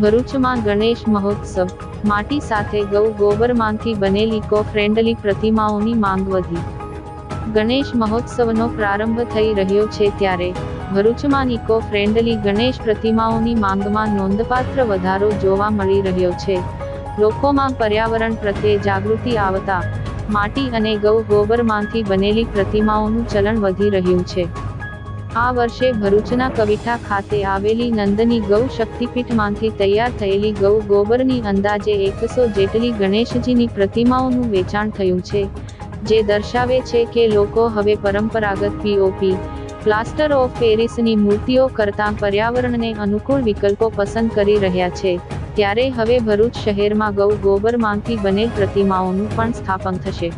ભરૂચમાં ગણેશ મહોત્સવ, માટી સાથે ગૌ ગોબરમાંથી બનેલ ઇકો ફ્રેન્ડલી પ્રતિમાઓની માંગ વધી. ગણેશ મહોત્સવનો પ્રારંભ થઈ રહ્યો છે ત્યારે ભરૂચમાં ઇકો ફ્રેન્ડલી ગણેશ પ્રતિમાઓની માંગમાં નોંધપાત્ર વધારો જોવા મળી રહ્યો છે. લોકોમાં પર્યાવરણ પ્રત્યે જાગૃતિ આવતા માટી અને ગૌ ગોબરમાંથી બનેલી પ્રતિમાઓનું ચલણ વધી રહ્યું છે. આ વર્ષે ભરૂચના કવિઠા ખાતે આવેલી નંદની ગૌ શક્તિપીઠમાંથી તૈયાર થયેલી ગૌ ગોબરની અંદાજે 100 જેટલી ગણેશજીની પ્રતિમાઓનું વેચાણ થયું છે, જે દર્શાવે છે કે લોકો હવે પરંપરાગત પીઓપી, પ્લાસ્ટર ઓફ પેરિસની મૂર્તિઓ કરતાં પર્યાવરણને અનુકૂળ વિકલ્પો પસંદ કરી રહ્યા છે. ત્યારે હવે ભરૂચ શહેરમાં ગૌ ગોબરમાંથી બનેલ પ્રતિમાઓનું પણ સ્થાપન થશે.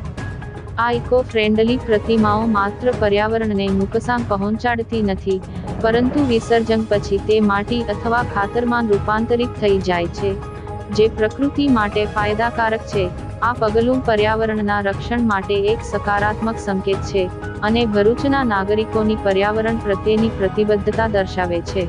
આ ઇકો ફ્રેન્ડલી પ્રતિમાઓ માત્ર પર્યાવરણને નુકસાન પહોંચાડતી નથી, પરંતુ વિસર્જન પછી તે માટી અથવા ખાતરમાં રૂપાંતરિત થઈ જાય છે, જે પ્રકૃતિ માટે ફાયદાકારક છે. આ પગલું પર્યાવરણના રક્ષણ માટે એક સકારાત્મક સંકેત છે અને ભરૂચના નાગરિકોની પર્યાવરણ પ્રત્યેની પ્રતિબદ્ધતા દર્શાવે છે.